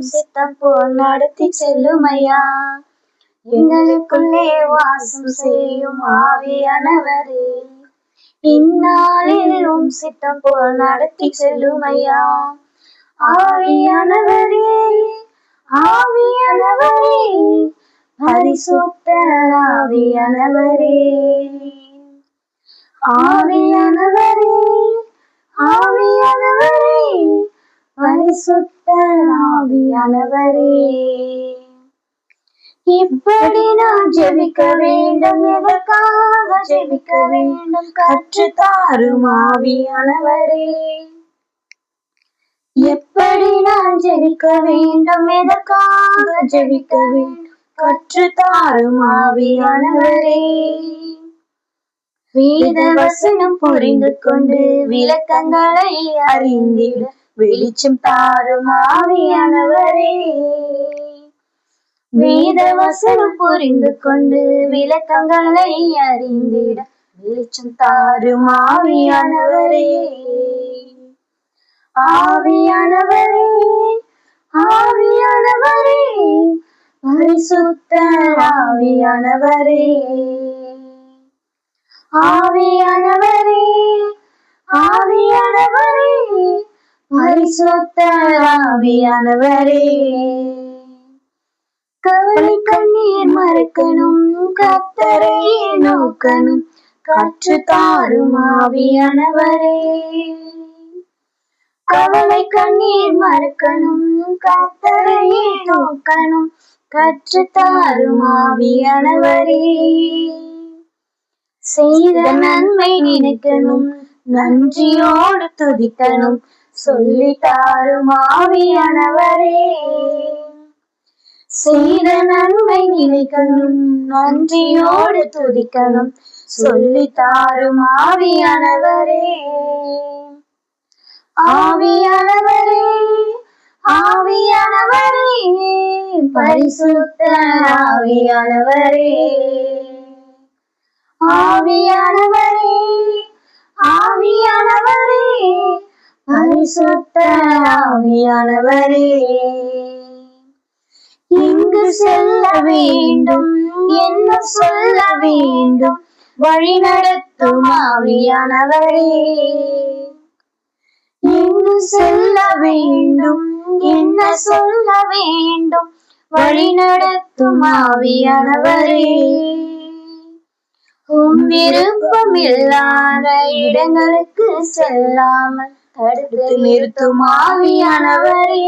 சித்தம் போல் நடத்தி செல்லுமையா. எங்களுக்குள்ளே வாசம் செய்யும் ஆவியானவரே, இந்நாளிலும் சித்தம் போல் நடத்தி செல்லுமையா. ஆவியானவரே, ஆவியானவரே, பரிசுத்த ஆவியானவரே, ஆவியானவரே, ஆவியானவரே, பரிசுத்த ஆவியானவரே. இப்படி நான் ஜெபிக்க வேண்டும், எதற்காக ஜெபிக்க வேண்டும், கற்று தாரும் ஆவியானவரே. எப்படி நான் ஜெபிக்க வேண்டும், எதற்காக ஜெபிக்க வேண்டும், கற்று தாரும் ஆவியானவரே. வேத வசனம் புரிந்து கொண்டு விளக்கங்களை அறிந்திட வெளிச்சம் தாரும் ஆவியானவரே. வேத வசனம் புரிந்து கொண்டு விளக்கங்களை அறிந்திட வெளிச்சம் தாரும் ஆவியானவரே. ஆவியானவரே, ஆவியானவரே, பரிசுத்த ஆவியானவரே, ஆவியானவரே, ஆவியானவரே, பரிசுத்த ஆவியானவரே. கவலை கண்ணீர் மறக்கணும், கர்த்தரையே நோக்கணும், கற்று தாரும் ஆவியானவரே. கவலை கண்ணீர் மறக்கணும், கர்த்தரையே நோக்கணும், கற்று தாரும் ஆவியானவரே. செய்த நன்மை நினைக்கணும், நன்றியோடு துதிக்கணும், சொல்லி தாரும் ஆவியானவரே. செய்த நன்மை நினைக்கணும், நன்றியோடு துதிக்கணும், சொல்லி தாரும் ஆவியானவரே. ஆவியானவரே, ஆவியானவரே, பரிசுத்த ஆவியானவரே, ஆவியானவரே, ஆவியானவரே, பரிசுத்த ஆவியானவரே. எங்கு செல்ல வேண்டும், என்ன சொல்ல வேண்டும், வழி நடத்தும் ஆவியானவரே. எங்கு செல்ல வேண்டும், என்ன சொல்ல வேண்டும், வழி நடத்தும் ஆவியானவரே. உம் விருப்பம் இல்லாத இடங்களுக்கு செல்லாமல் தடுத்து நிறுத்தும் ஆவியானவரே.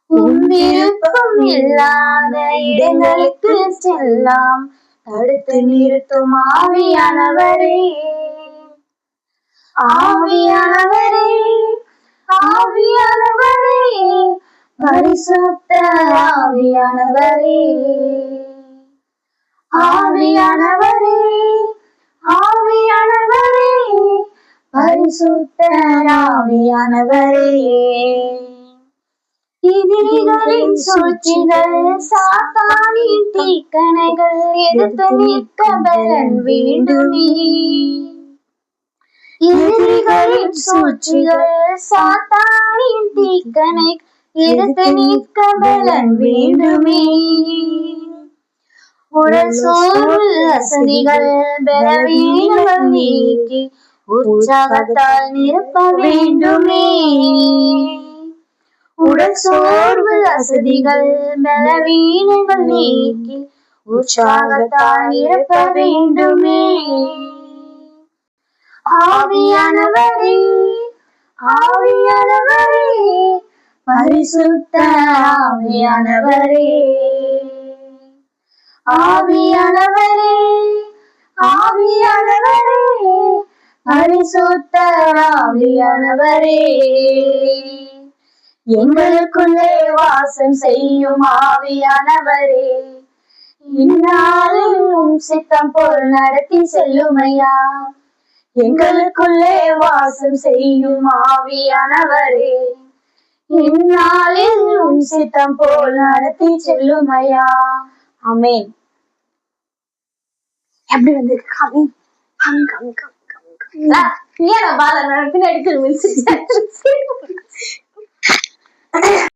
உம் விருப்பம் இல்லாத இடங்களுக்கு செல்லாம் தடுத்து நிறுத்தும் ஆவியானவரே. ஆவியானவரே, ஆவியானவரே, பரிசுத்த ஆவியானவரே, ஆவியானவரே, ஆவியானவரே, பரிசுத்த ஆவியானவரே. எதிரிகளின் சூழ்ச்சிகள், சாத்தானின் தீக்கணைகள் எதிர்த்து நிற்க பலன் வேண்டுமே. எதிரிகளின் சூழ்ச்சிகள், சாத்தானின் தீக்கணை எதிர்த்து நிற்க பலன் வேண்டுமே. உடல் சோர்வு அசதிகள் பலவீனங்கள் நீக்கி உற்சாகத்தால் நிரப்ப வேண்டுமே. உடல் சோர்வு அசதிகள் பலவீனங்கள் நீக்கி உற்சாகத்தால் நிரப்ப வேண்டுமே. ஆவியானவரே, ஆவியானவரே, பரிசுத்த ஆவியானவரே, ஆவியானவரே, ஆவியானவரே, பரிசுத்த ஆவியானவரே. எங்களுக்குள்ளே வாசம் செய்யும் ஆவியானவரே, இந்நாளிலும் சித்தம் போல் நடத்தி செல்லுமையா. எங்களுக்குள்ளே வாசம் செய்யும் ஆவியானவரே, இந்நாளிலும் சித்தம் போல் நடத்தி செல்லுமையா. ஆமென். எப்படி வந்து கம்மி கம்மி கம்மி கம்மி கம்மி கம்மி